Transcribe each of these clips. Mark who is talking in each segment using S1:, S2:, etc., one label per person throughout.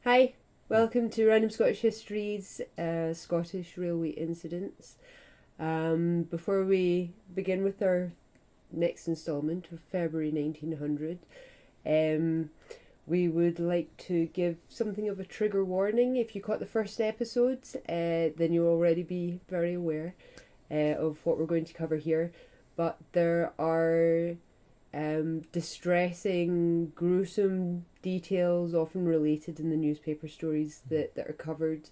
S1: Hi, welcome to Random Scottish History's Scottish Railway Incidents. Before we begin with our next instalment of February 1900, we would like to give something of a trigger warning. If you caught the first episodes, then you'll already be very aware of what we're going to cover here. But there are distressing, gruesome details often related in the newspaper stories that are covered.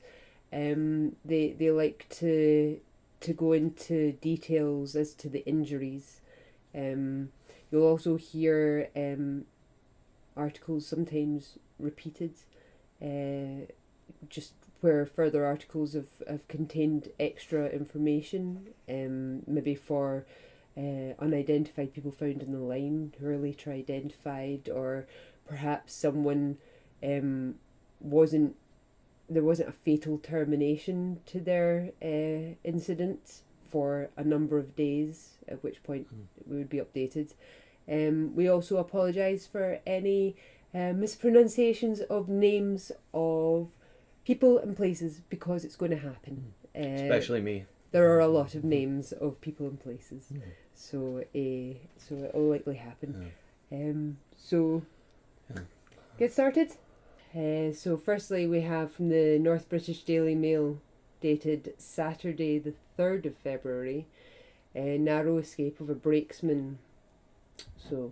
S1: They like to go into details as to the injuries. You'll also hear articles sometimes repeated, just where further articles have contained extra information, maybe for unidentified people found in the line who are later identified, or perhaps someone there wasn't a fatal termination to their incident for a number of days, at which point we would be updated. We also apologise for any mispronunciations of names of people and places, because it's going to happen.
S2: Especially me.
S1: There are a lot of names of people and places, so it'll likely happen. Get started. So firstly, we have from the North British Daily Mail, dated Saturday the 3rd of February, a narrow escape of a brakesman. So,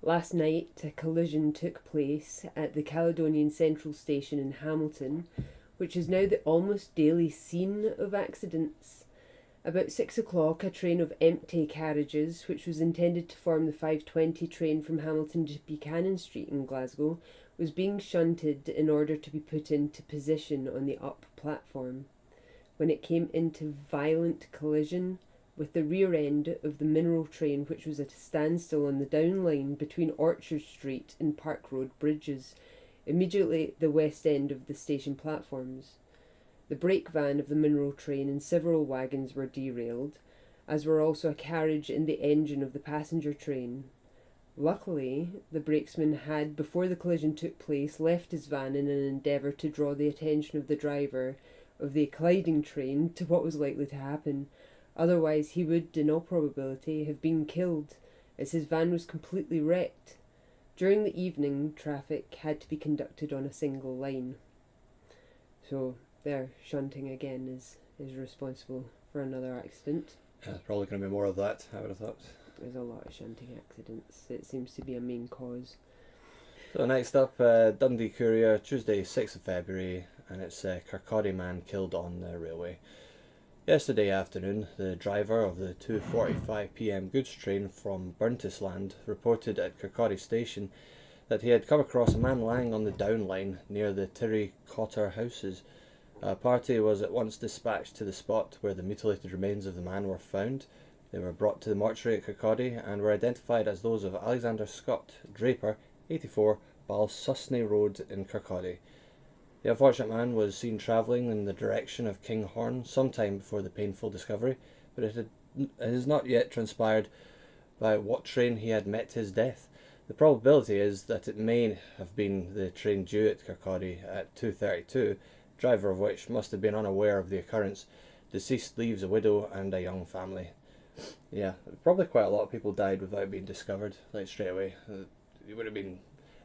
S1: last night a collision took place at the Caledonian Central Station in Hamilton, which is now the almost daily scene of accidents. About 6 o'clock, a train of empty carriages, which was intended to form the 5:20 train from Hamilton to Buchanan Street in Glasgow, was being shunted in order to be put into position on the up platform, when it came into violent collision with the rear end of the mineral train, which was at a standstill on the down line between Orchard Street and Park Road bridges, immediately at the west end of the station platforms. The brake van of the mineral train and several wagons were derailed, as were also a carriage and the engine of the passenger train. Luckily, the brakesman had, before the collision took place, left his van in an endeavour to draw the attention of the driver of the colliding train to what was likely to happen. Otherwise, he would, in all probability, have been killed, as his van was completely wrecked. During the evening, traffic had to be conducted on a single line. So, their shunting again is responsible for another accident.
S2: Yeah, probably going to be more of that, I would have thought.
S1: There's a lot of shunting accidents. It seems to be a main cause.
S2: So next up, Dundee Courier, Tuesday 6th of February, and it's a Karkari man killed on the railway. Yesterday afternoon, the driver of the 2:45pm goods train from Burntisland reported at Karkari station that he had come across a man lying on the down line near the Tirry Cotter houses. A party was at once dispatched to the spot where the mutilated remains of the man were found. They were brought to the mortuary at Karkari and were identified as those of Alexander Scott, draper, 84, Balsusney Road in Karkari. The unfortunate man was seen travelling in the direction of Kinghorn some time before the painful discovery, but it has not yet transpired by what train he had met his death. The probability is that it may have been the train due at Karkari at 2:32, driver of which must have been unaware of the occurrence. Deceased leaves a widow and a young family. Yeah, probably quite a lot of people died without being discovered, like straight away. It would have been,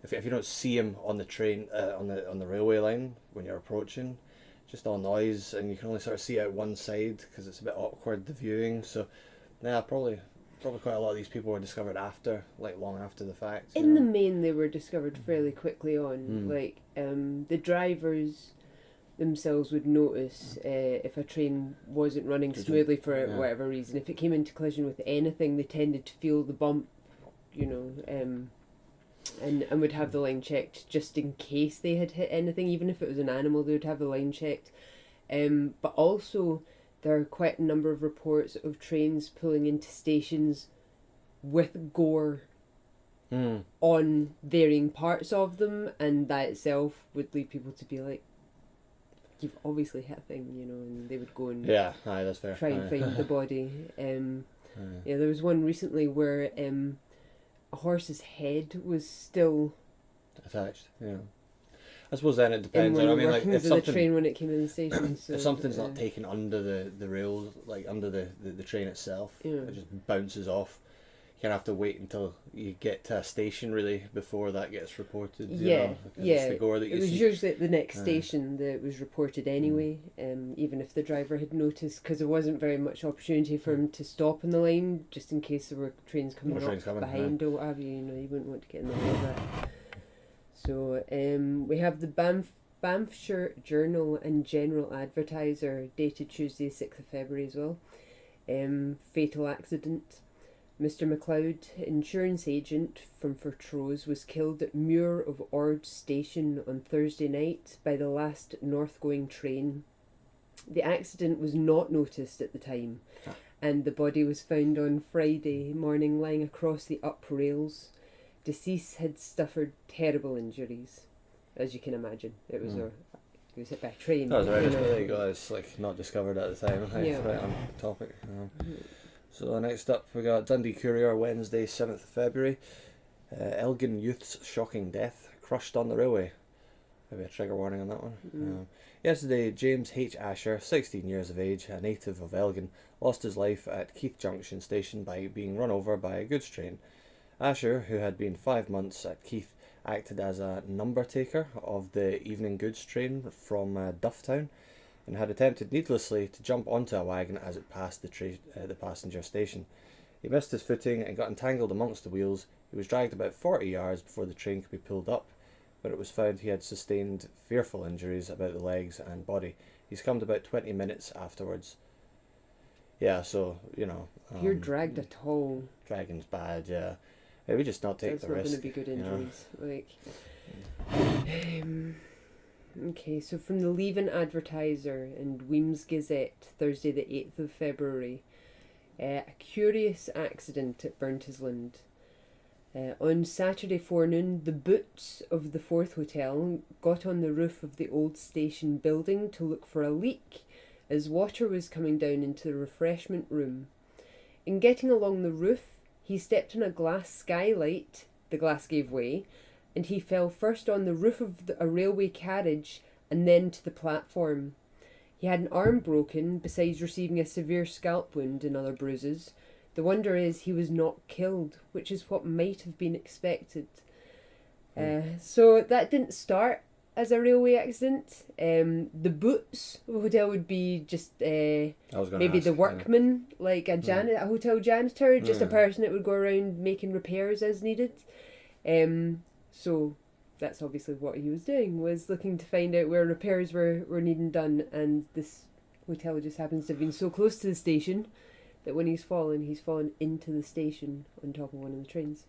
S2: if you don't see him on the train, on the railway line when you're approaching, just all noise, and you can only sort of see out one side because it's a bit awkward, the viewing. So, yeah, probably quite a lot of these people were discovered after, like long after the fact.
S1: In the main, they were discovered fairly quickly on. Like, the drivers themselves would notice if a train wasn't running smoothly for whatever reason. If it came into collision with anything, they tended to feel the bump, and would have the line checked just in case they had hit anything. Even if it was an animal, they would have the line checked. But also, there are quite a number of reports of trains pulling into stations with gore on varying parts of them, and that itself would lead people to be like, you've obviously hit a thing, and they would go and
S2: that's fair.
S1: try and find the body. Yeah, there was one recently where a horse's head was still
S2: attached. Yeah. I suppose then it
S1: in
S2: depends.
S1: one
S2: I
S1: of
S2: mean,
S1: the
S2: like
S1: workings
S2: if
S1: of the
S2: something
S1: train when it came in the station. So,
S2: if something's not taken under the rails, like under the train itself, it just bounces off. You kind of have to wait until you get to a station really before that gets reported. It's the gore that you
S1: it was
S2: see.
S1: usually at the next station that it was reported anyway. Even if the driver had noticed, because there wasn't very much opportunity for him to stop in the line, just in case there were trains coming behind or what have you. You know, you wouldn't want to get in the way of that. So we have the Banffshire Journal and General Advertiser, dated Tuesday, 6th of February as well. Fatal accident. Mr. MacLeod, insurance agent from Fortrose, was killed at Muir of Ord Station on Thursday night by the last north-going train. The accident was not noticed at the time, and the body was found on Friday morning lying across the up rails. Deceased had suffered terrible injuries, as you can imagine. He was hit by a train.
S2: That was right. There you go. It's like not discovered at the time. It's right on topic. So next up we got Dundee Courier, Wednesday 7th of February. Elgin youth's shocking death, crushed on the railway. Maybe a trigger warning on that one. Yesterday, James H. Asher, 16 years of age, a native of Elgin, lost his life at Keith Junction station by being run over by a goods train. Asher, who had been 5 months at Keith, acted as a number taker of the evening goods train from Dufftown, and had attempted needlessly to jump onto a wagon as it passed the passenger station. He missed his footing and got entangled amongst the wheels. He was dragged about 40 yards before the train could be pulled up, but it was found he had sustained fearful injuries about the legs and body. He succumbed about 20 minutes afterwards. Yeah, so, you know...
S1: if you're dragged at all...
S2: Dragging's bad, yeah. Maybe just not take the risk.
S1: That's not going to be good injuries. Okay, so from the Leaven Advertiser and Weems Gazette, Thursday the 8th of February. A curious accident at Burntisland. On Saturday forenoon, the boots of the Fourth Hotel got on the roof of the old station building to look for a leak as water was coming down into the refreshment room. In getting along the roof, he stepped on a glass skylight, the glass gave way, and he fell first on the roof of a railway carriage and then to the platform. He had an arm broken, besides receiving a severe scalp wound and other bruises. The wonder is he was not killed, which is what might have been expected. So that didn't start as a railway accident. The boots of a hotel would be just maybe the workman, like a hotel janitor, just a person that would go around making repairs as needed. So that's obviously what he was doing, was looking to find out where repairs were needing done, and this hotel just happens to have been so close to the station that when he's fallen into the station on top of one of the trains.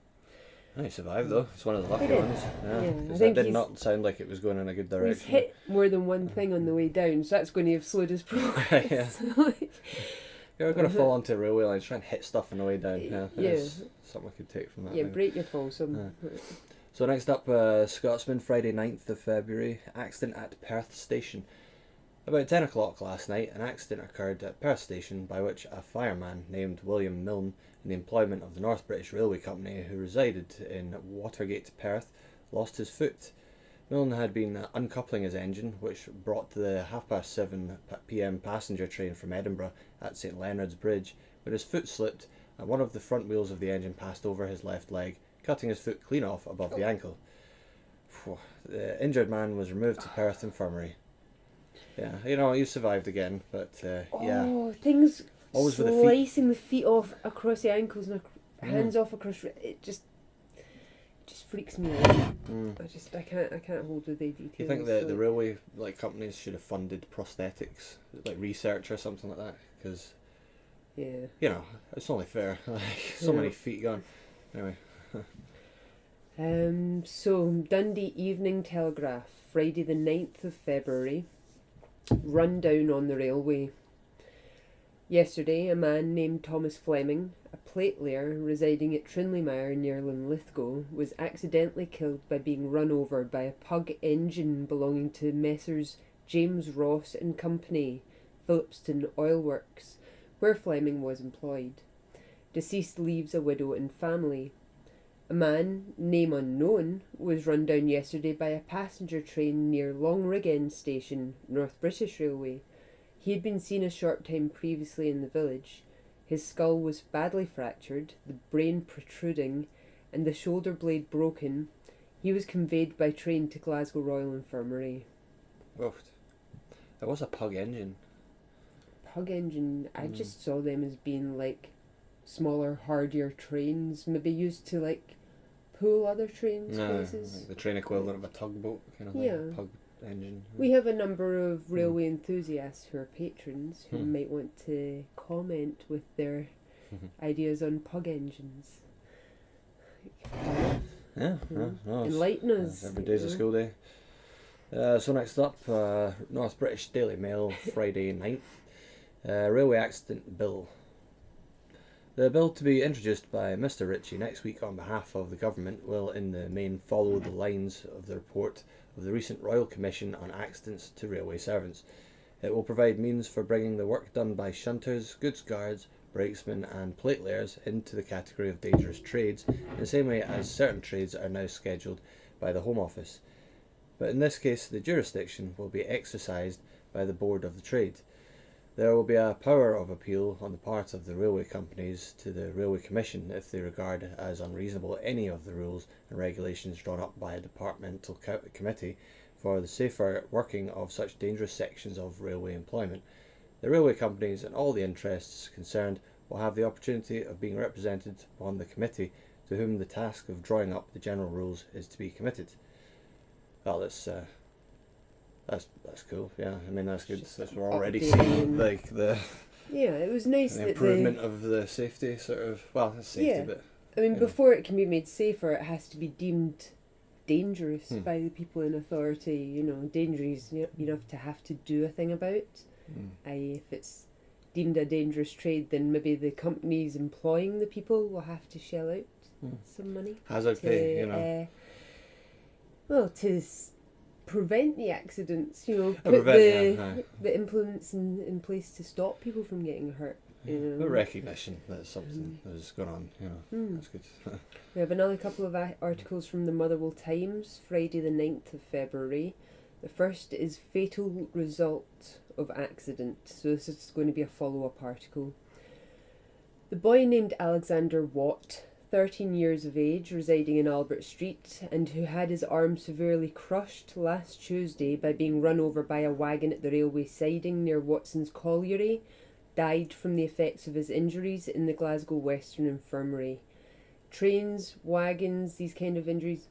S2: He survived though. It's one of the lucky ones. Because
S1: I
S2: that did not sound like it was going in a good direction.
S1: He's hit more than one thing on the way down, so that's going to have slowed his progress.
S2: You're going to fall onto a railway line, try and hit stuff on the way down. That's something I could take from that.
S1: Yeah, break your fall.
S2: So next up, Scotsman, Friday 9th of February, accident at Perth Station. About 10 o'clock last night, an accident occurred at Perth Station by which a fireman named William Milne, in the employment of the North British Railway Company, who resided in Watergate, Perth, lost his foot. Milne had been uncoupling his engine, which brought the 7:30 p.m. passenger train from Edinburgh at St Leonard's Bridge, when his foot slipped and one of the front wheels of the engine passed over his left leg, cutting his foot clean off above the ankle. The injured man was removed to Perth Infirmary. Yeah, he survived again, but
S1: Things
S2: always with
S1: slicing the feet off across the ankles and hands off across. It just freaks me out. I can't hold with the details.
S2: You think that the railway companies should have funded prosthetics, like research or something like that? Because it's only fair. So many feet gone. Anyway.
S1: So Dundee Evening Telegraph, Friday the 9th of February. Rundown on the railway. Yesterday, a man named Thomas Fleming, a plate layer residing at Trinleymire near Linlithgow, was accidentally killed by being run over by a pug engine belonging to Messrs James Ross and Company, Phillipston Oil Works, where Fleming was employed. Deceased leaves a widow and family. A man, name unknown, was run down yesterday by a passenger train near Longrig End Station, North British Railway. He had been seen a short time previously in the village. His skull was badly fractured, the brain protruding, and the shoulder blade broken. He was conveyed by train to Glasgow Royal Infirmary.
S2: Oof. It was a pug engine.
S1: Pug engine, I just saw them as being like smaller, hardier trains, maybe used to like pull other trains places.
S2: Like the train equivalent of a tugboat kind of thing.
S1: Yeah.
S2: Pug engine.
S1: We have a number of railway enthusiasts who are patrons who might want to comment with their ideas on pug engines.
S2: No,
S1: Enlighten us.
S2: Every day's a school day. So next up, North British Daily Mail, Friday night. Railway accident bill. The bill to be introduced by Mr Ritchie next week on behalf of the government will in the main follow the lines of the report of the recent Royal Commission on Accidents to Railway Servants. It will provide means for bringing the work done by shunters, goods guards, brakesmen and plate layers into the category of dangerous trades in the same way as certain trades are now scheduled by the Home Office. But in this case the jurisdiction will be exercised by the Board of the Trade. There will be a power of appeal on the part of the railway companies to the Railway Commission if they regard as unreasonable any of the rules and regulations drawn up by a departmental committee for the safer working of such dangerous sections of railway employment. The railway companies and all the interests concerned will have the opportunity of being represented on the committee to whom the task of drawing up the general rules is to be committed. Well, that's cool. Yeah, I mean that's good. We're already seeing like the
S1: it was nice
S2: the improvement of the safety sort of. Well, it's safety, but
S1: I mean before it can be made safer, it has to be deemed dangerous by the people in authority. You know, dangerous enough to have to do a thing about. If it's deemed a dangerous trade, then maybe the companies employing the people will have to shell out some money.
S2: Hazard pay, you know.
S1: To prevent the accidents, put the implements in place to stop people from getting hurt.
S2: The recognition that something is going on, that's good.
S1: We have another couple of articles from the Motherwell Times, Friday the 9th of February. The first is Fatal Result of Accident, so this is going to be a follow-up article. The boy named Alexander Watt, 13 years of age, residing in Albert Street, and who had his arm severely crushed last Tuesday by being run over by a wagon at the railway siding near Watson's Colliery, died from the effects of his injuries in the Glasgow Western Infirmary. Trains, wagons, these kind of injuries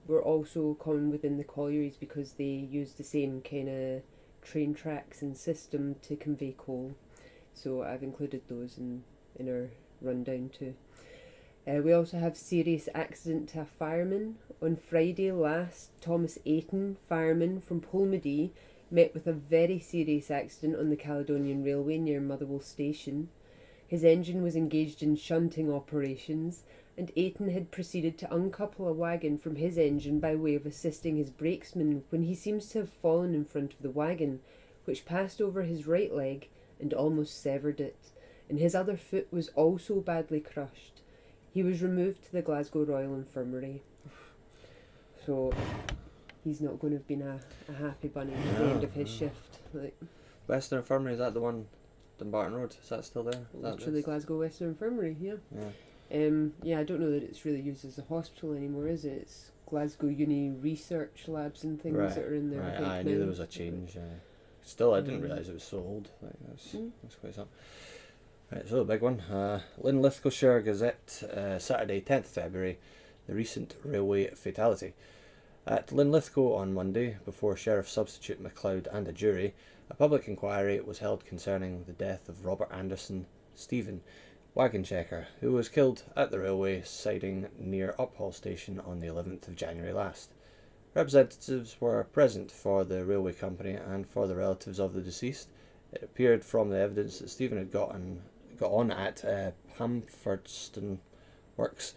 S1: were also common within the collieries because they used the same kind of train tracks and system to convey coal. So I've included those in our rundown too. We also have serious accident to a fireman. On Friday last, Thomas Ayton, fireman from Polmadie, met with a very serious accident on the Caledonian Railway near Motherwell Station. His engine was engaged in shunting operations, and Ayton had proceeded to uncouple a wagon from his engine by way of assisting his brakesman when he seems to have fallen in front of the wagon, which passed over his right leg and almost severed it, and his other foot was also badly crushed. He was removed to the Glasgow Royal Infirmary. So he's not going to have been a happy bunny at the end of his shift.
S2: Western Infirmary, is that the one, Dumbarton Road? Is that still there?
S1: Literally Glasgow Western Infirmary, yeah. I don't know that it's really used as a hospital anymore, is it? It's Glasgow Uni research labs and things that are in there.
S2: Right, I knew there was a change. Still, I didn't realise it was so old. That's quite something. Right, so the big one, Linlithgowshire Gazette, Saturday 10th February, the recent railway fatality. At Linlithgow on Monday, before Sheriff Substitute MacLeod and a jury, a public inquiry was held concerning the death of Robert Anderson Stephen, wagon checker, who was killed at the railway siding near Uphall Station on the 11th of January last. Representatives were present for the railway company and for the relatives of the deceased. It appeared from the evidence that Stephen had got on at Pamferston Works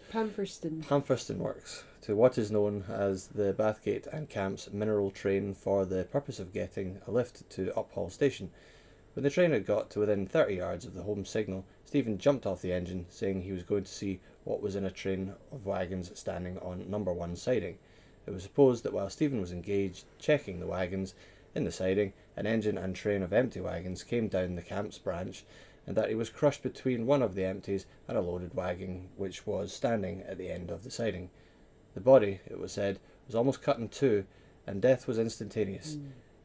S2: to what is known as the Bathgate and Camps mineral train for the purpose of getting a lift to Uphall Station. When the train had got to within 30 yards of the home signal, Stephen jumped off the engine, saying he was going to see what was in a train of wagons standing on number 1 siding. It was supposed that while Stephen was engaged checking the wagons in the siding, an engine and train of empty wagons came down the camp's branch, and that he was crushed between one of the empties and a loaded wagon which was standing at the end of the siding. The body, it was said, was almost cut in two, and death was instantaneous.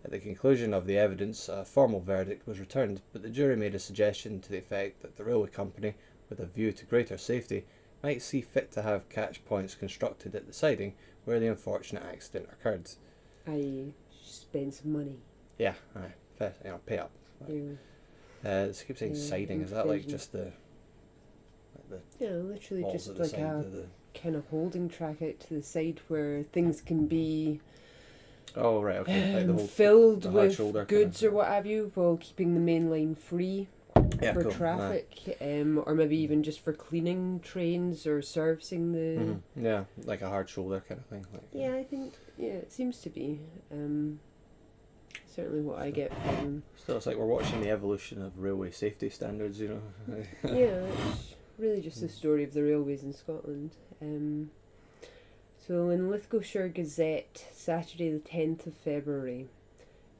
S2: At the conclusion of the evidence, a formal verdict was returned, but the jury made a suggestion to the effect that the railway company, with a view to greater safety, might see fit to have catch points constructed at the siding where the unfortunate accident occurred.
S1: I spend some money.
S2: Yeah, aye, pay up. It keeps saying siding. Is that like just the?
S1: Yeah, literally
S2: walls
S1: just
S2: at the
S1: like
S2: side
S1: a
S2: of the...
S1: kind of holding track out to the side where things can be
S2: Oh right, okay. Like the whole
S1: filled
S2: the
S1: with
S2: shoulder
S1: goods
S2: kind
S1: or what have you, while keeping the main line free for
S2: cool.
S1: traffic, or maybe even just for cleaning trains or servicing the.
S2: Mm-hmm. Yeah, like a hard shoulder kind of thing. Like,
S1: Yeah, I think it seems to be. Certainly what I get from.
S2: So it's like we're watching the evolution of railway safety standards, you know.
S1: Yeah, it's really just the story of the railways in Scotland. So in Lithgowshire Gazette, Saturday the 10th of February,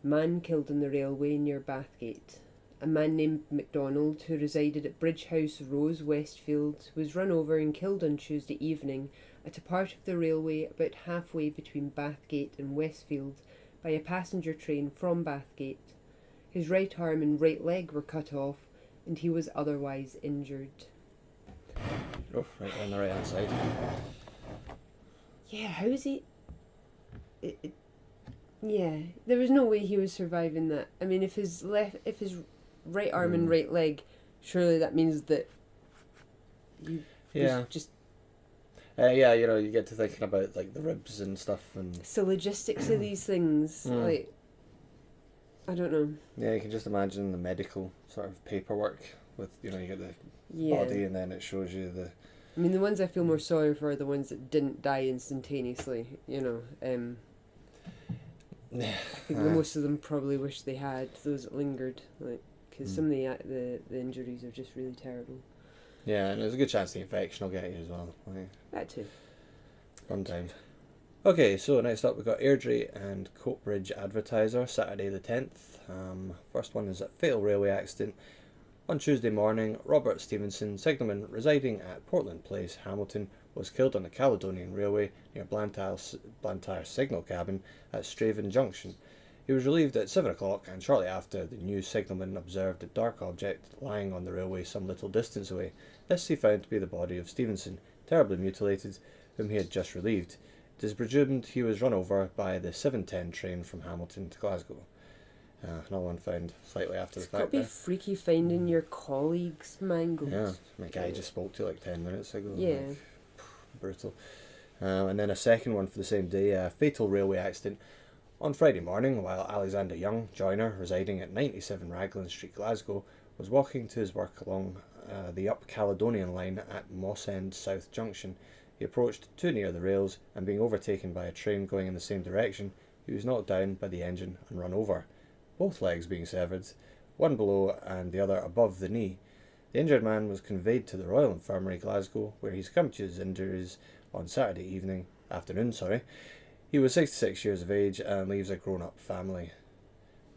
S1: man killed on the railway near Bathgate. A man named MacDonald, who resided at Bridge House Rose, Westfield, was run over and killed on Tuesday evening at a part of the railway about halfway between Bathgate and Westfield by a passenger train from Bathgate. His right arm and right leg were cut off, and he was otherwise injured.
S2: Oh, right on the right hand side.
S1: Yeah, how is he? Yeah, there was no way he was surviving that. I mean, if his right arm and right leg, surely that means that. Just.
S2: Yeah, you know, you get to thinking about like the ribs and stuff, and
S1: it's the logistics of these things, like. I don't know.
S2: Yeah, you can just imagine the medical sort of paperwork with, you know, you get the body and then it shows you the.
S1: I mean, the ones I feel more sorry for are the ones that didn't die instantaneously, you know. I think most of them probably wish they had, those that lingered, like, because some of the injuries are just really terrible.
S2: Yeah, and there's a good chance the infection will get you as well. Like,
S1: that too.
S2: Fun times. Okay, so next up we've got Airdrie and Coatbridge Advertiser, Saturday the 10th. First one is a fatal railway accident. On Tuesday morning, Robert Stevenson, signalman residing at Portland Place, Hamilton, was killed on the Caledonian Railway near Blantyre Signal Cabin at Straven Junction. He was relieved at 7 o'clock, and shortly after, the new signalman observed a dark object lying on the railway some little distance away. This he found to be the body of Stevenson, terribly mutilated, whom he had just relieved. It is presumed he was run over by the 7:10 train from Hamilton to Glasgow. Another one found slightly after the fact.
S1: It's got to be freaky finding your colleagues mangled.
S2: Yeah, my guy just spoke to like 10 minutes ago.
S1: Yeah.
S2: Like, brutal. And then a second one for the same day, a fatal railway accident on Friday morning while Alexander Young, joiner, residing at 97 Raglan Street, Glasgow, was walking to his work along the Up Caledonian line at Moss End South Junction. He approached too near the rails, and being overtaken by a train going in the same direction, he was knocked down by the engine and run over, both legs being severed, one below and the other above the knee. The injured man was conveyed to the Royal Infirmary, Glasgow, where he succumbed to his injuries on Saturday afternoon. He was 66 years of age and leaves a grown-up family.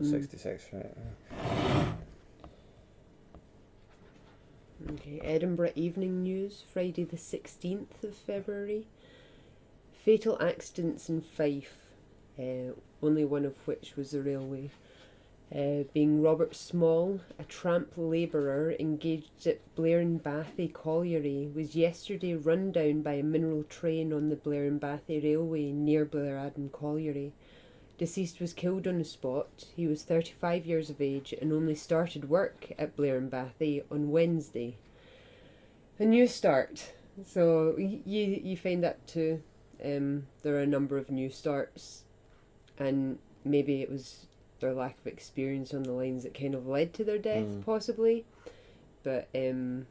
S2: 66, right.
S1: Okay, Edinburgh Evening News, Friday the 16th of February. Fatal accidents in Fife, only one of which was the railway. Being Robert Small, a tramp labourer engaged at Blair and Bathy Colliery, was yesterday run down by a mineral train on the Blair and Bathy Railway near Blair-Adam Colliery. Deceased was killed on the spot. He was 35 years of age and only started work at Blair and Bathy on Wednesday. A new start. So you find that too. There are a number of new starts, and maybe it was their lack of experience on the lines that kind of led to their death, possibly. But you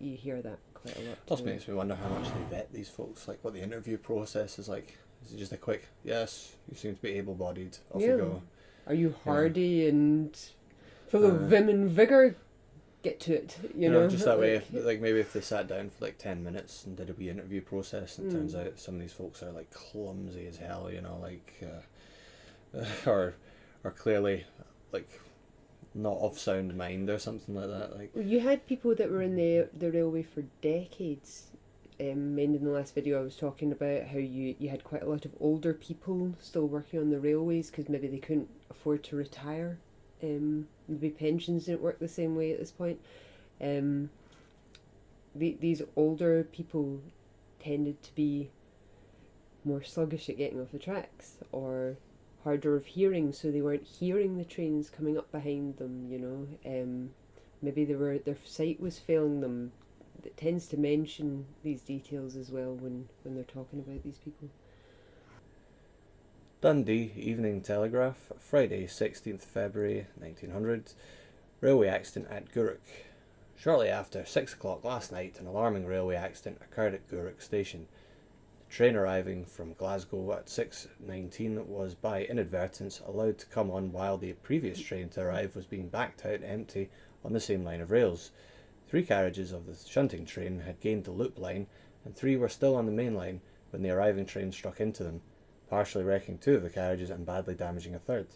S1: hear that quite a lot.
S2: Plus makes me wonder how much they vet these folks, like what the interview process is like. Is it just a quick, yes, you seem to be able-bodied, off you go?
S1: Are you hardy and full of vim and vigour? get to it, you know.
S2: Just that way, like maybe if they sat down for like 10 minutes and did a wee interview process, and it turns out some of these folks are like clumsy as hell, you know, like, or clearly like not of sound mind or something like that. Like,
S1: well, you had people that were in the railway for decades. And in the last video I was talking about how you had quite a lot of older people still working on the railways because maybe they couldn't afford to retire. Maybe pensions didn't work the same way at this point. These older people tended to be more sluggish at getting off the tracks or harder of hearing, so they weren't hearing the trains coming up behind them, you know. Maybe their sight was failing them. It tends to mention these details as well when they're talking about these people.
S2: Dundee Evening Telegraph, Friday 16th February 1900. Railway accident at Gourock. Shortly after 6 o'clock last night, an alarming railway accident occurred at Gourock Station. The train arriving from Glasgow at 6:19 was by inadvertence allowed to come on while the previous train to arrive was being backed out empty on the same line of rails. 3 carriages of the shunting train had gained the loop line, and 3 were still on the main line when the arriving train struck into them, partially wrecking 2 of the carriages and badly damaging a third.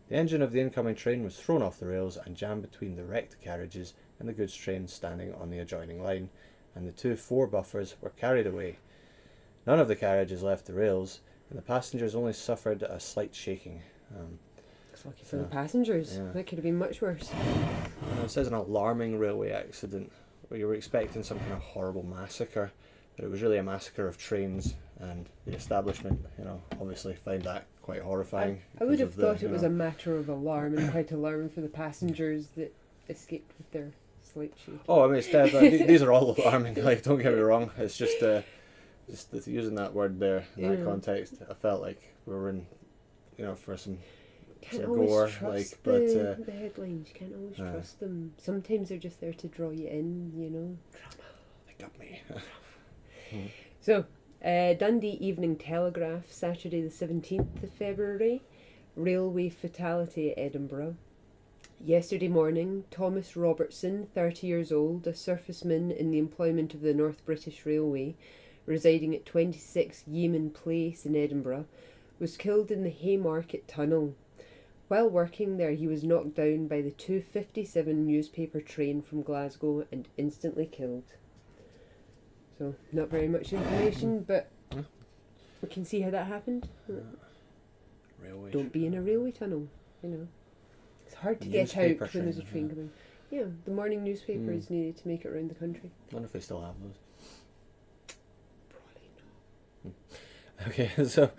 S2: The engine of the incoming train was thrown off the rails and jammed between the wrecked carriages and the goods train standing on the adjoining line, and the 2 fore buffers were carried away. None of the carriages left the rails, and the passengers only suffered a slight shaking.
S1: It's lucky for the passengers.
S2: Yeah.
S1: That could have been much worse.
S2: It says an alarming railway accident where you were expecting some kind of horrible massacre, but it was really a massacre of trains, and the establishment, you know, obviously find that quite horrifying.
S1: I would have thought it was a matter of alarm, and quite alarming for the passengers that escaped with their slight shaking.
S2: Oh, I mean, it's dead. These are all alarming. Like, don't get me wrong. It's just using that word there in that context. I felt like we were in, you know, for some gore. Like, but
S1: the headlines. You can't always trust them. Sometimes they're just there to draw you in. You know. Drama.
S2: They got me.
S1: So, Dundee Evening Telegraph, Saturday the 17th of February. Railway fatality at Edinburgh. Yesterday morning, Thomas Robertson, 30 years old, a surfaceman in the employment of the North British Railway, residing at 26 Yeaman Place in Edinburgh, was killed in the Haymarket Tunnel. While working there, he was knocked down by the 2:57 newspaper train from Glasgow and instantly killed. So, not very much information, but we can see how that happened.
S2: Railway.
S1: Don't be in a railway tunnel, you know. It's hard to get out when there's a train coming. Yeah, the morning newspapers needed to make it around the country.
S2: I wonder if they still have those.
S1: Probably not.
S2: Okay, so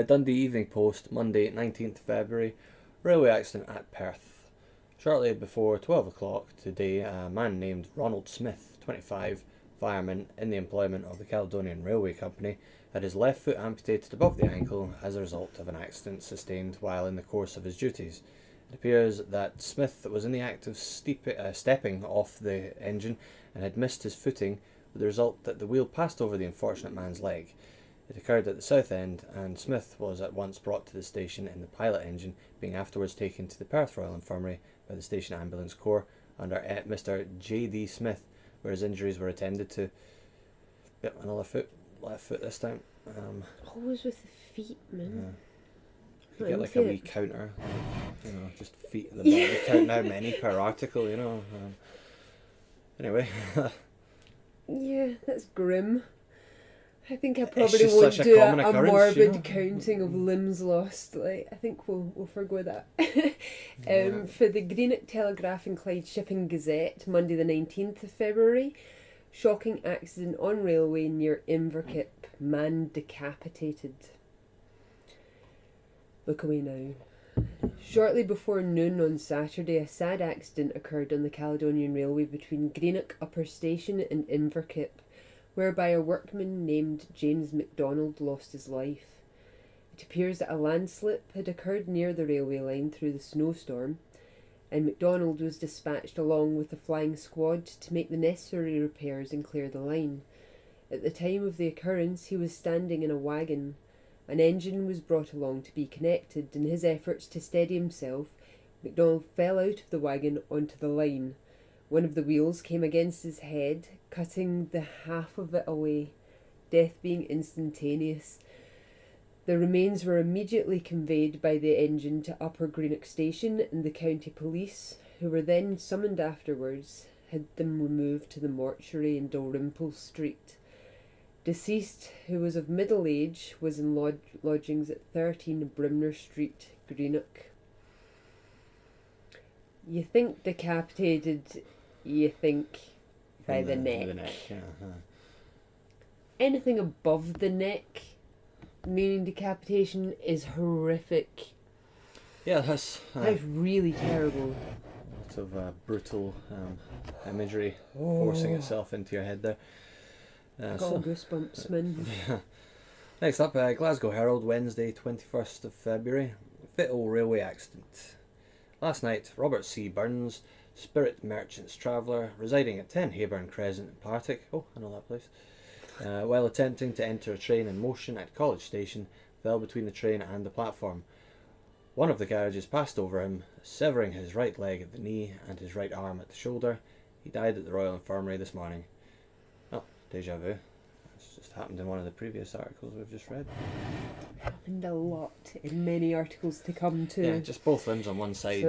S2: Dundee Evening Post, Monday 19th February. Railway accident at Perth. Shortly before 12 o'clock today, a man named Ronald Smith, 25, fireman in the employment of the Caledonian Railway Company, had his left foot amputated above the ankle as a result of an accident sustained while in the course of his duties. It appears that Smith was in the act of stepping off the engine and had missed his footing, with the result that the wheel passed over the unfortunate man's leg. It occurred at the South End, and Smith was at once brought to the station in the pilot engine, being afterwards taken to the Perth Royal Infirmary by the Station Ambulance Corps under Mr. J.D. Smith, where his injuries were attended to. Yep, another foot, left foot this time.
S1: Always with the feet, man.
S2: You get like a wee counter, you know, just feet at the bottom, counting how many per article, you know. Anyway.
S1: Yeah, that's grim. I think I probably won't
S2: such a
S1: do
S2: common
S1: a
S2: occurrence,
S1: morbid
S2: you know?
S1: counting of limbs lost. Like, I think we'll forgo that. For the Greenock Telegraph and Clyde Shipping Gazette, Monday the 19th of February, shocking accident on railway near Inverkip, man decapitated. Look away now. Shortly before noon on Saturday, a sad accident occurred on the Caledonian Railway between Greenock Upper Station and Inverkip, whereby a workman named James MacDonald lost his life. It appears that a landslip had occurred near the railway line through the snowstorm, and MacDonald was dispatched along with a flying squad to make the necessary repairs and clear the line. At the time of the occurrence, he was standing in a wagon. An engine was brought along to be connected. In his efforts to steady himself, MacDonald fell out of the wagon onto the line. One of the wheels came against his head, cutting the half of it away, death being instantaneous. The remains were immediately conveyed by the engine to Upper Greenock Station, and the county police, who were then summoned afterwards, had them removed to the mortuary in Dalrymple Street. Deceased, who was of middle age, was in lodgings at 13 Brimner Street, Greenock. You think decapitated, you think by the neck.
S2: The neck, yeah.
S1: Anything above the neck, meaning decapitation, is horrific.
S2: Yeah, that's
S1: really terrible.
S2: lots of brutal imagery forcing itself into your head there.
S1: Got goosebumps, man.
S2: Next up, Glasgow Herald, Wednesday, 21st of February. Fatal railway accident. Last night, Robert C. Burns, Spirit Merchants traveller, residing at 10 Hayburn Crescent in Partick, I know that place, while attempting to enter a train in motion at College Station, fell between the train and the platform. One of the carriages passed over him, severing his right leg at the knee and his right arm at the shoulder. He died at the Royal Infirmary this morning. Oh, déjà vu. It's just happened in one of the previous articles we've just read.
S1: Happened a lot in many articles to come too.
S2: Yeah, just both limbs on one side,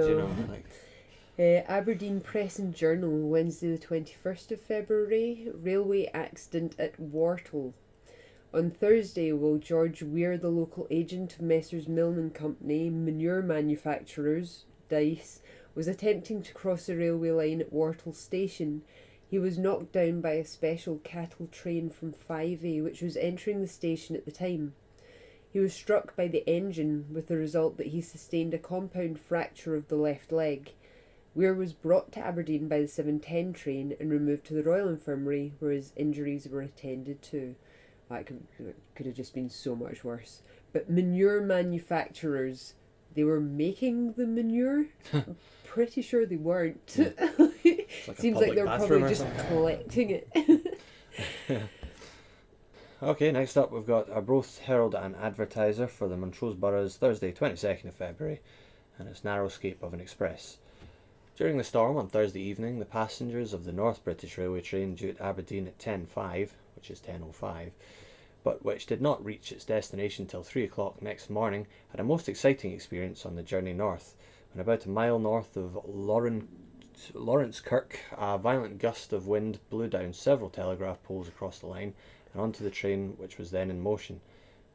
S1: Aberdeen Press and Journal, Wednesday the 21st of February, railway accident at Wortle. On Thursday, while George Weir, the local agent of Messrs Milne & Company, manure manufacturers, DICE, was attempting to cross the railway line at Wortle Station, he was knocked down by a special cattle train from 5A, which was entering the station at the time. He was struck by the engine, with the result that he sustained a compound fracture of the left leg. Weir was brought to Aberdeen by the 7:10 train and removed to the Royal Infirmary, where his injuries were attended to. That could have just been so much worse. But manure manufacturers, they were making the manure? I'm pretty sure they weren't.
S2: Yeah. Like
S1: seems like they're probably just collecting it.
S2: Okay, next up we've got Arbroath Herald and Advertiser for the Montrose Boroughs, Thursday 22nd of February, and its narrow escape of an express. During the storm on Thursday evening, the passengers of the North British Railway train due at Aberdeen at 10:05, which is 10:05, but which did not reach its destination till 3 o'clock next morning, had a most exciting experience on the journey north. When about a mile north of Lawrence Kirk, a violent gust of wind blew down several telegraph poles across the line and onto the train, which was then in motion.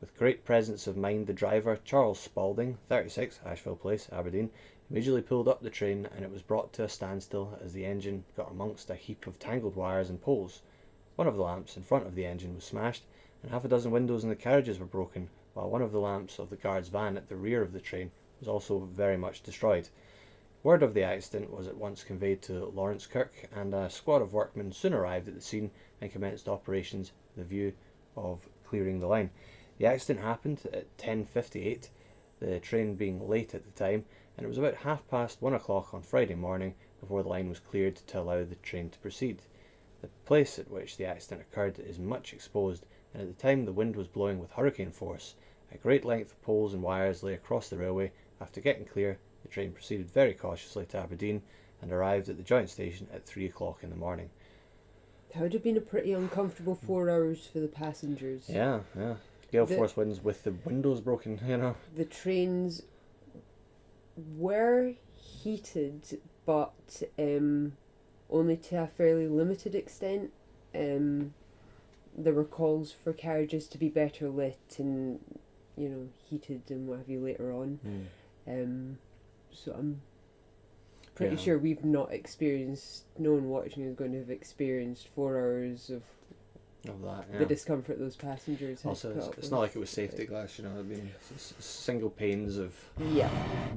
S2: With great presence of mind, the driver, Charles Spalding, 36, Ashville Place, Aberdeen, immediately pulled up the train, and it was brought to a standstill as the engine got amongst a heap of tangled wires and poles. One of the lamps in front of the engine was smashed, and half a dozen windows in the carriages were broken, while one of the lamps of the guard's van at the rear of the train was also very much destroyed. Word of the accident was at once conveyed to Lawrence Kirk, and a squad of workmen soon arrived at the scene and commenced operations with the view of clearing the line. The accident happened at 10:58, the train being late at the time, and it was about 1:30 on Friday morning before the line was cleared to allow the train to proceed. The place at which the accident occurred is much exposed, and at the time the wind was blowing with hurricane force. A great length of poles and wires lay across the railway. After getting clear, the train proceeded very cautiously to Aberdeen and arrived at the joint station at 3 o'clock in the morning.
S1: That would have been a pretty uncomfortable 4 hours for the passengers.
S2: Yeah. Gale force winds with the windows broken,
S1: The trains were heated, but only to a fairly limited extent. There were calls for carriages to be better lit and, heated and what have you later on. So I'm pretty sure we've not experienced, no one watching is going to have experienced 4 hours of
S2: that,
S1: the discomfort those passengers had.
S2: Also, it's not like it was safety glass, it'd been single panes of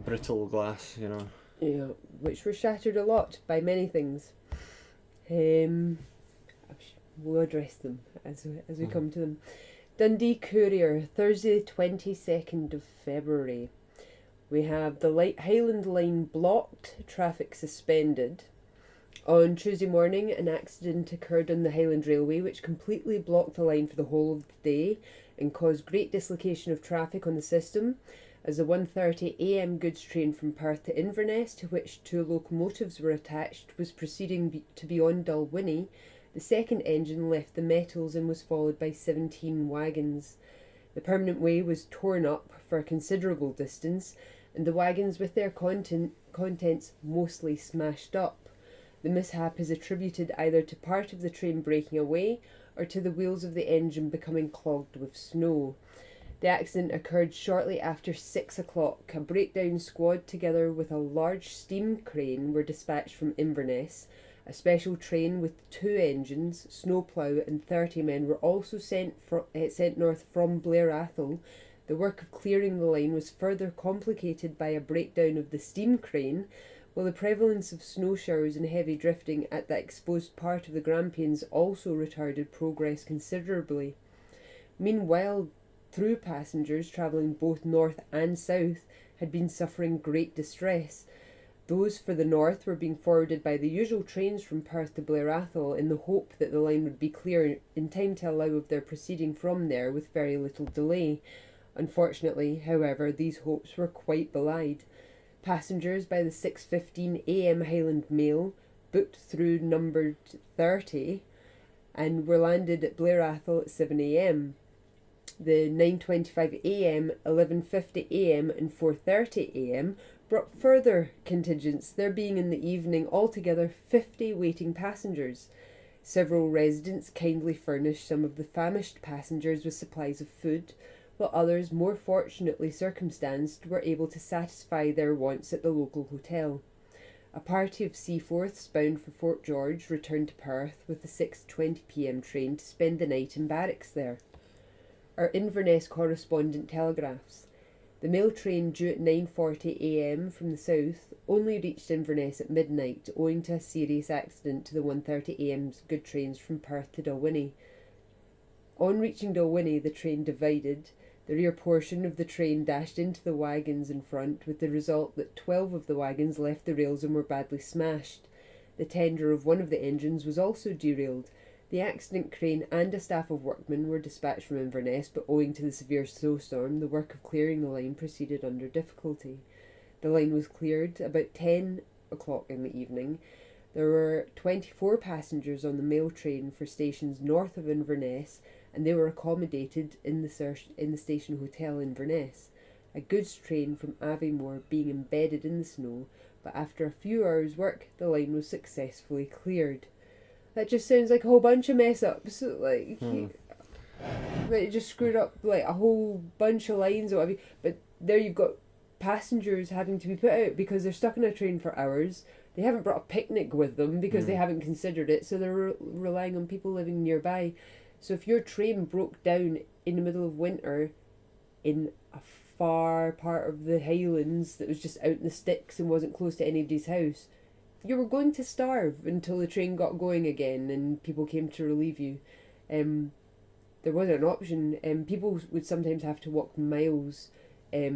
S2: brittle glass,
S1: which were shattered a lot by many things. We'll address them as we come to them. Dundee Courier, Thursday 22nd of February. We have the Highland Line blocked, traffic suspended. On Tuesday morning, an accident occurred on the Highland Railway which completely blocked the line for the whole of the day and caused great dislocation of traffic on the system. as the 1:30 a.m. goods train from Perth to Inverness, to which 2 locomotives were attached, was proceeding to beyond Dalwhinnie, the second engine left the metals and was followed by 17 wagons. The permanent way was torn up for a considerable distance, and the wagons with their contents mostly smashed up. The mishap is attributed either to part of the train breaking away or to the wheels of the engine becoming clogged with snow. The accident occurred shortly after 6 o'clock. A breakdown squad together with a large steam crane were dispatched from Inverness. A special train with 2 engines, snowplough and 30 men were also sent north from Blair Athol. The work of clearing the line was further complicated by a breakdown of the steam crane, while the prevalence of snow showers and heavy drifting at the exposed part of the Grampians also retarded progress considerably. Meanwhile, through passengers travelling both north and south had been suffering great distress. Those for the north were being forwarded by the usual trains from Perth to Blair Athol in the hope that the line would be clear in time to allow of their proceeding from there with very little delay. Unfortunately, however, these hopes were quite belied. Passengers by the 6:15 a.m. Highland Mail booked through numbered 30 and were landed at Blair Athol at 7 a.m. The 9:25 a.m., 11:50 a.m. and 4:30 a.m. brought further contingents, there being in the evening altogether 50 waiting passengers. Several residents kindly furnished some of the famished passengers with supplies of food, while others, more fortunately circumstanced, were able to satisfy their wants at the local hotel. A party of Seaforths bound for Fort George returned to Perth with the 6:20 p.m. train to spend the night in barracks there. Our Inverness correspondent telegraphs. The mail train due at 9:40 a.m. from the south only reached Inverness at midnight owing to a serious accident to the 1:30 a.m.'s good trains from Perth to Dalwhinnie. On reaching Dalwhinnie, the train divided. The rear portion of the train dashed into the wagons in front, with the result that 12 of the wagons left the rails and were badly smashed. The tender of one of the engines was also derailed. The accident crane and a staff of workmen were dispatched from Inverness, but owing to the severe snowstorm, the work of clearing the line proceeded under difficulty. The line was cleared about 10 o'clock in the evening. There were 24 passengers on the mail train for stations north of Inverness, and they were accommodated in the station hotel Inverness. A goods train from Aviemore being embedded in the snow, but after a few hours' work, the line was successfully cleared. That just sounds like a whole bunch of mess ups. Like it just screwed up like a whole bunch of lines or whatever. But there you've got passengers having to be put out because they're stuck in a train for hours. They haven't brought a picnic with them because they haven't considered it, so they're relying on people living nearby. So if your train broke down in the middle of winter in a far part of the Highlands that was just out in the sticks and wasn't close to anybody's house, you were going to starve until the train got going again and people came to relieve you. There wasn't an option. People would sometimes have to walk miles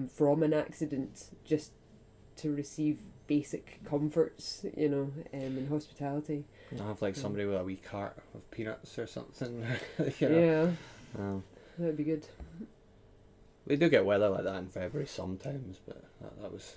S1: from an accident just to receive basic comforts, in hospitality.
S2: I have like somebody with a wee cart of peanuts or something. Yeah.
S1: That'd be good.
S2: We do get weather like that in February sometimes, but that was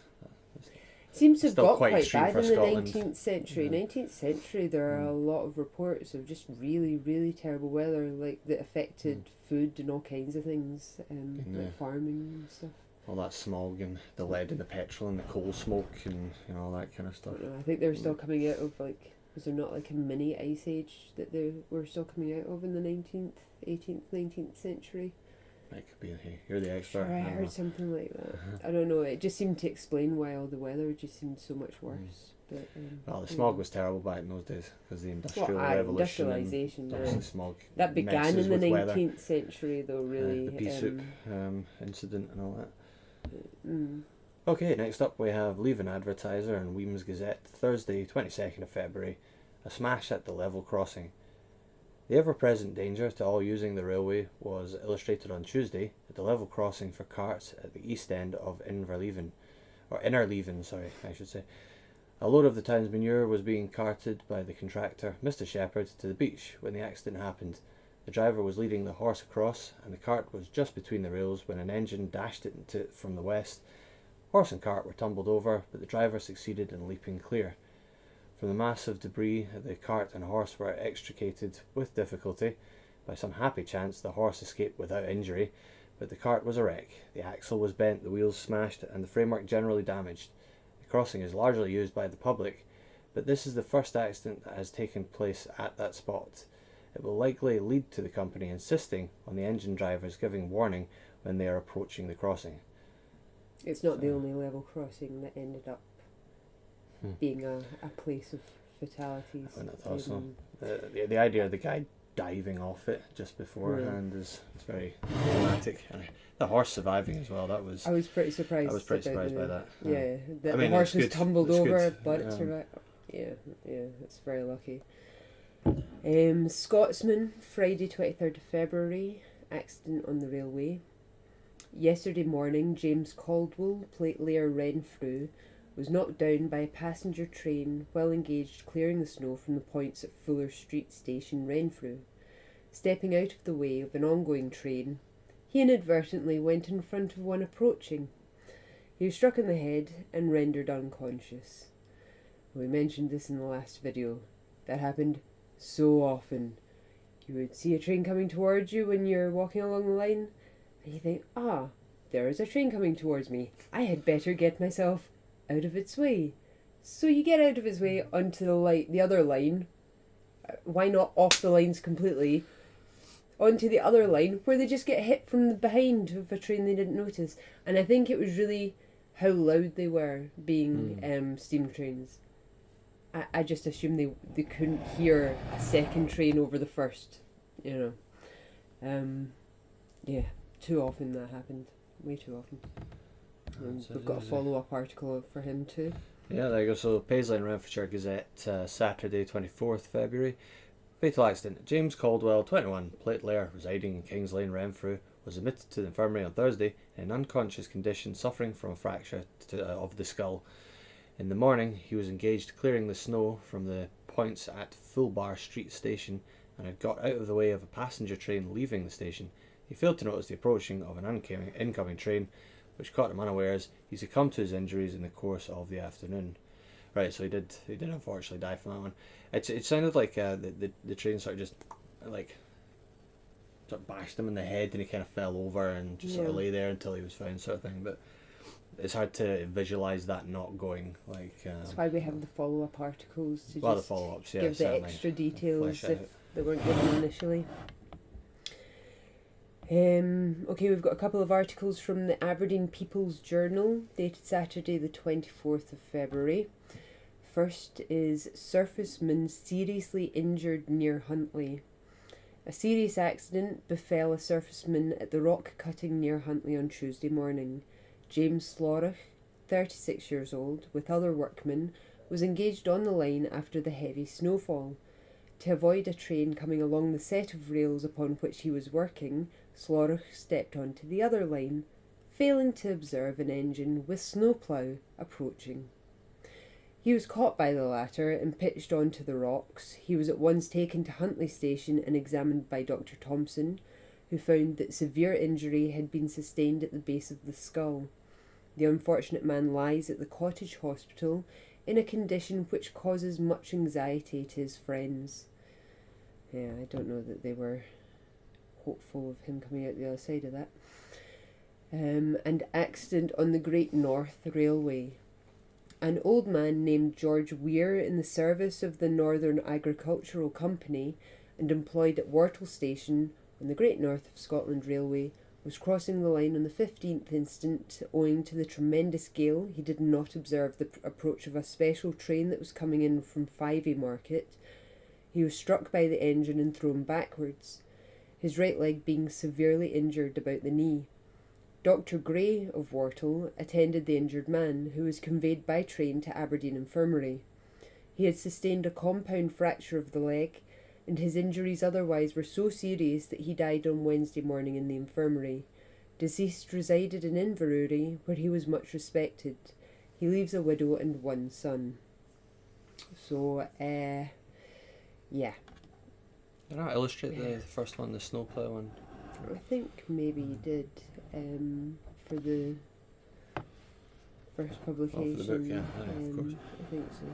S1: seems to have got
S2: quite
S1: quite bad in the
S2: Scotland.
S1: 19th century.
S2: Yeah.
S1: 19th century, there are a lot of reports of just really, really terrible weather, like that affected food and all kinds of things, like farming and stuff.
S2: All that smog and the lead and the petrol and the coal smoke and all that kind of stuff.
S1: I think they were still coming out of was there not like a mini ice age that they were still coming out of in the 19th, 18th, 19th century?
S2: That could be. You're the expert.
S1: Sure, I heard something like that. I don't know. It just seemed to explain why all the weather just seemed so much worse. But
S2: well, the smog was terrible back in those days because the industrial revolution
S1: industrialisation.
S2: and smog
S1: that began in the 19th
S2: weather.
S1: Century, though. Really,
S2: the pea soup incident and all that.
S1: Mm.
S2: Okay, next up we have Leaving Advertiser and Weems Gazette, Thursday, 22nd of February. A smash at the level crossing. The ever-present danger to all using the railway was illustrated on Tuesday at the level crossing for carts at the east end of Innerleaven. A load of the town's manure was being carted by the contractor, Mr. Shepherd, to the beach when the accident happened. The driver was leading the horse across, and the cart was just between the rails when an engine dashed into it from the west. Horse and cart were tumbled over, but the driver succeeded in leaping clear. From the mass of debris, the cart and horse were extricated with difficulty. By some happy chance, the horse escaped without injury, but the cart was a wreck. The axle was bent, the wheels smashed, and the framework generally damaged. The crossing is largely used by the public, but this is the first accident that has taken place at that spot. It will likely lead to the company insisting on the engine drivers giving warning when they are approaching the crossing.
S1: It's not the only level crossing that ended up being a place of fatalities.
S2: I wouldn't have thought so. The idea of the guy diving off it just beforehand is very dramatic. And the horse surviving as well, that was...
S1: I was pretty surprised.
S2: I was pretty surprised by that.
S1: Yeah, the horse was tumbled over, but it
S2: Yeah.
S1: survived. Yeah, it's very lucky. Scotsman, Friday 23rd of February, accident on the railway. Yesterday morning, James Caldwell, platelayers Renfrew, was knocked down by a passenger train while engaged clearing the snow from the points at Fuller Street Station, Renfrew. Stepping out of the way of an ongoing train, he inadvertently went in front of one approaching. He was struck in the head and rendered unconscious. We mentioned this in the last video. That happened so often. You would see a train coming towards you when you're walking along the line, and you think, there is a train coming towards me. I had better get myself out of its way. So you get out of its way onto the other line. Why not off the lines completely? Onto the other line where they just get hit from the behind of a train they didn't notice. And I think it was really how loud they were, being steam trains. I just assumed they couldn't hear a second train over the first, you know. Too often that happened. Way too often. We've got a follow-up article for him too.
S2: Yeah, there you go. So, Paisley and Renfrewshire Gazette, Saturday 24th February. Fatal accident. James Caldwell, 21, platelayer, residing in Kings Lane, Renfrew, was admitted to the infirmary on Thursday in an unconscious condition, suffering from a fracture of the skull. In the morning, he was engaged clearing the snow from the points at Fulbar Street Station and had got out of the way of a passenger train leaving the station. He failed to notice the approaching of an incoming train, which caught him unawares. He succumbed to his injuries in the course of the afternoon. Right, so he did unfortunately die from that one. It sounded like the train sort of bashed him in the head, and he kind of fell over and just sort of lay there until he was found, sort of thing. But it's hard to visualise that not going like.
S1: That's why we have the follow-up articles to
S2: the follow-ups,
S1: give the extra details that weren't given initially. Okay, we've got a couple of articles from the Aberdeen People's Journal, dated Saturday the 24th of February. First is Surfaceman seriously injured near Huntly. A serious accident befell a surfaceman at the rock cutting near Huntly on Tuesday morning. James Slorach, 36 years old, with other workmen, was engaged on the line after the heavy snowfall. To avoid a train coming along the set of rails upon which he was working, Slorach stepped onto the other line, failing to observe an engine with snowplough approaching. He was caught by the latter and pitched onto the rocks. He was at once taken to Huntly Station and examined by Dr. Thompson, who found that severe injury had been sustained at the base of the skull. The unfortunate man lies at the cottage hospital in a condition which causes much anxiety to his friends. Yeah, I don't know that they were hopeful of him coming out the other side of that. And accident on the Great North Railway. An old man named George Weir, in the service of the Northern Agricultural Company and employed at Wortle Station on the Great North of Scotland Railway, was crossing the line on the 15th instant. Owing to the tremendous gale, he did not observe the approach of a special train that was coming in from Fyvie Market. He was struck by the engine and thrown backwards, his right leg being severely injured about the knee. Dr. Gray of Wortle attended the injured man, who was conveyed by train to Aberdeen Infirmary. He had sustained a compound fracture of the leg, and his injuries otherwise were so serious that he died on Wednesday morning in the infirmary. Deceased resided in Inverurie, where he was much respected. He leaves a widow and one son. So,
S2: Did I illustrate the first one, the snowplow one?
S1: I think maybe you did for the first publication.
S2: Oh, for the book, yeah, of course.
S1: I think so.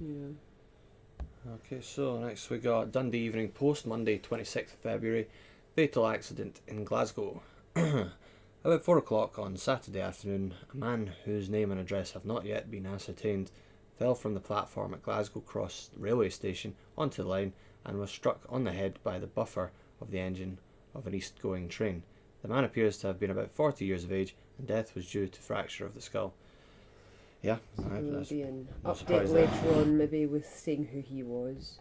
S1: Yeah.
S2: Okay, so next we got Dundee Evening Post, Monday 26th of February. Fatal accident in Glasgow. About 4 o'clock on Saturday afternoon, a man whose name and address have not yet been ascertained fell from the platform at Glasgow Cross railway station onto the line and was struck on the head by the buffer of the engine of an east-going train. The man appears to have been about 40 years of age, and death was due to fracture of the skull. Yeah,
S1: so there'll be an
S2: not
S1: update
S2: surprised
S1: later on, maybe with saying who he was.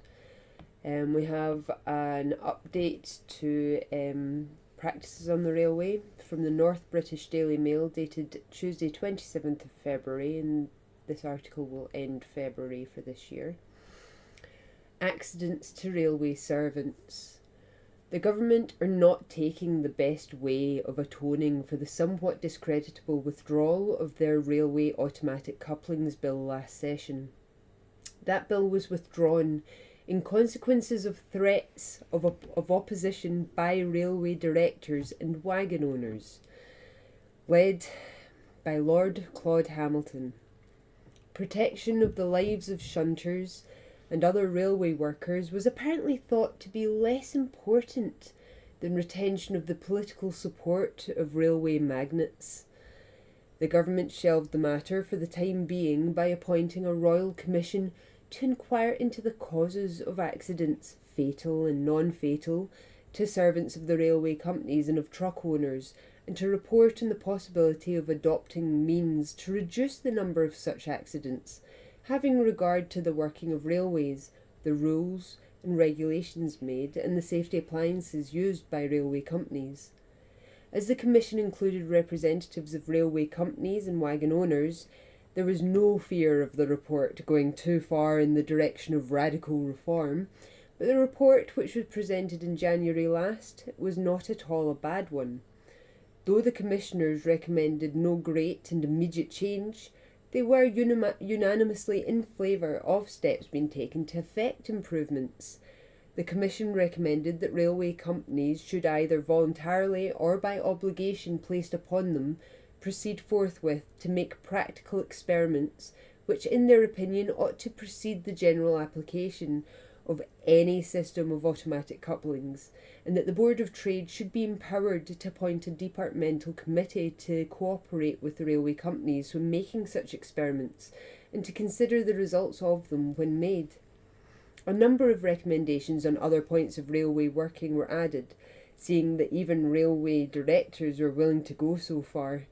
S1: We have an update to practices on the railway from the North British Daily Mail, dated Tuesday 27th of February, and this article will end February for this year. Accidents to railway servants. The government are not taking the best way of atoning for the somewhat discreditable withdrawal of their railway automatic couplings bill last session. That bill was withdrawn in consequences of threats of opposition by railway directors and wagon owners, led by Lord Claude Hamilton. Protection of the lives of shunters and other railway workers was apparently thought to be less important than retention of the political support of railway magnates. The government shelved the matter for the time being by appointing a royal commission to inquire into the causes of accidents, fatal and non-fatal, to servants of the railway companies and of truck owners, and to report on the possibility of adopting means to reduce the number of such accidents, having regard to the working of railways, the rules and regulations made, and the safety appliances used by railway companies. As the commission included representatives of railway companies and wagon owners, there was no fear of the report going too far in the direction of radical reform, but the report, which was presented in January last, was not at all a bad one. Though the commissioners recommended no great and immediate change, they were unanimously in favour of steps being taken to effect improvements. The Commission recommended that railway companies should either voluntarily or by obligation placed upon them proceed forthwith to make practical experiments which in their opinion ought to precede the general application of any system of automatic couplings, and that the Board of Trade should be empowered to appoint a departmental committee to cooperate with the railway companies when making such experiments, and to consider the results of them when made. A number of recommendations on other points of railway working were added, seeing that even railway directors were willing to go so far.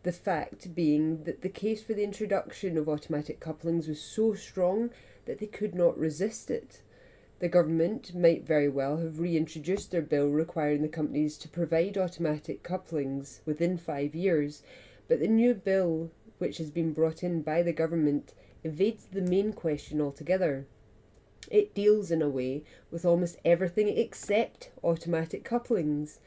S1: The fact being that the case for the introduction of automatic couplings was so strong that they could not resist it. The government might very well have reintroduced their bill requiring the companies to provide automatic couplings within 5 years, but the new bill, which has been brought in by the government, evades the main question altogether. It deals, in a way, with almost everything except automatic couplings.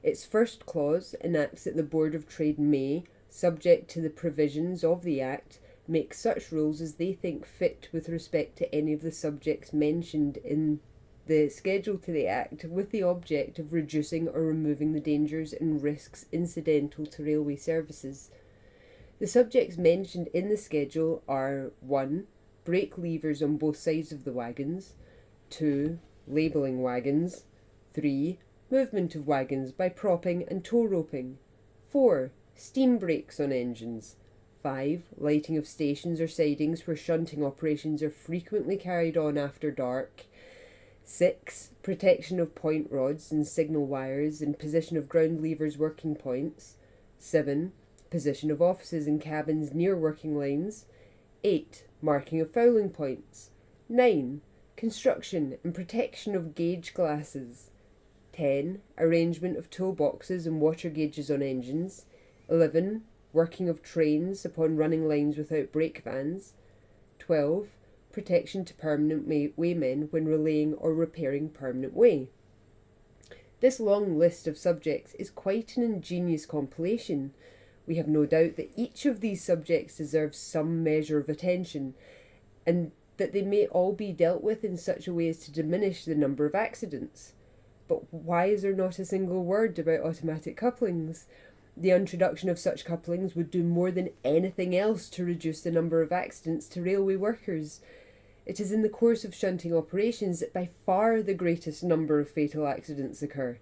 S1: Its first clause enacts that the Board of Trade may, subject to the provisions of the Act, make such rules as they think fit with respect to any of the subjects mentioned in the schedule to the Act, with the object of reducing or removing the dangers and risks incidental to railway services. The subjects mentioned in the schedule are 1. Brake levers on both sides of the wagons, 2. Labelling wagons, 3. Movement of wagons by propping and tow roping, 4. Steam brakes on engines, 5. Lighting of stations or sidings where shunting operations are frequently carried on after dark. 6. Protection of point rods and signal wires and position of ground levers working points. 7. Position of offices and cabins near working lines. 8. Marking of fouling points. 9. Construction and protection of gauge glasses. 10. Arrangement of tow boxes and water gauges on engines. 11. Working of trains upon running lines without brake vans. 12. Protection to permanent waymen when relaying or repairing permanent way. This long list of subjects is quite an ingenious compilation. We have no doubt that each of these subjects deserves some measure of attention, and that they may all be dealt with in such a way as to diminish the number of accidents. But why is there not a single word about automatic couplings? The introduction of such couplings would do more than anything else to reduce the number of accidents to railway workers. It is in the course of shunting operations that by far the greatest number of fatal accidents occur.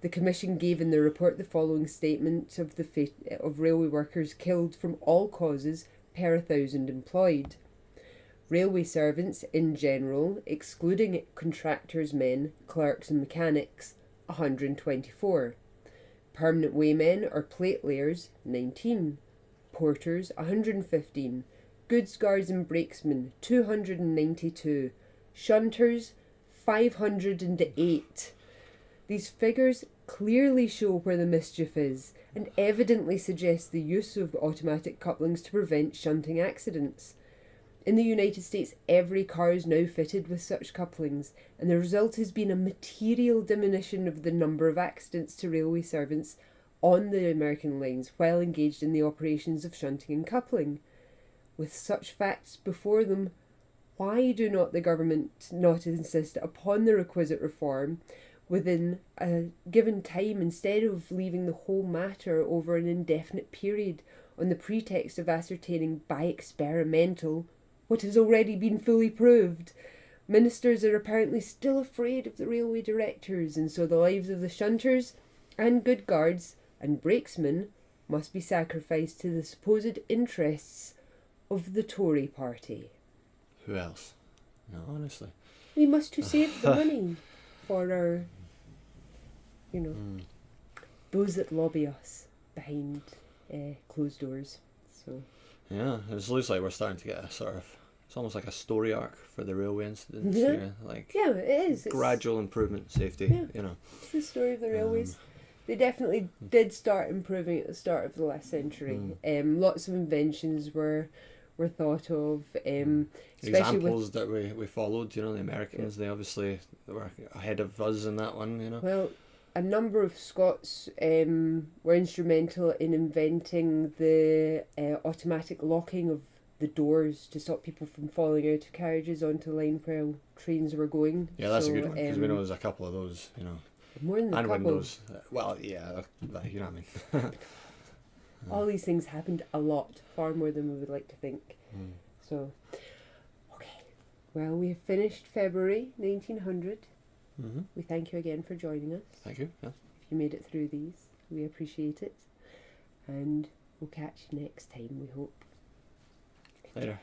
S1: The Commission gave in their report the following statement of of railway workers killed from all causes per 1,000 employed. Railway servants in general, excluding contractors' men, clerks and mechanics, 124. Permanent weighmen or plate layers, 19. Porters, 115. Goods guards and brakesmen, 292. Shunters, 508. These figures clearly show where the mischief is and evidently suggest the use of automatic couplings to prevent shunting accidents. In the United States, every car is now fitted with such couplings, and the result has been a material diminution of the number of accidents to railway servants on the American lines while engaged in the operations of shunting and coupling. With such facts before them, why do not the government not insist upon the requisite reform within a given time instead of leaving the whole matter over an indefinite period on the pretext of ascertaining by experimental what has already been fully proved? Ministers are apparently still afraid of the railway directors, and so the lives of the shunters and good guards and brakesmen must be sacrificed to the supposed interests of the Tory party.
S2: Who else? No, honestly.
S1: We must to save the money for our, those that lobby us behind closed doors. So.
S2: Yeah, it looks like we're starting to get a sort of, it's almost like a story arc for the railway incidents.
S1: Yeah.
S2: Yeah,
S1: it is.
S2: Gradual improvement in safety,
S1: It's the story of the railways. They definitely did start improving at the start of the last century. Lots of inventions were thought of.
S2: Examples that we followed, the Americans, they obviously were ahead of us in that one,
S1: Well, a number of Scots were instrumental in inventing the automatic locking of the doors to stop people from falling out of carriages onto the line while trains were going.
S2: Yeah, that's a good one, because we know there's a couple of those,
S1: More than a
S2: and
S1: couple.
S2: Windows. Well, yeah, you know what I mean.
S1: All these things happened a lot, far more than we would like to think. So, okay. Well, we have finished February 1900. We thank you again for joining us.
S2: Thank you. Yeah.
S1: If you made it through these, we appreciate it. And we'll catch you next time, we hope.
S2: Later.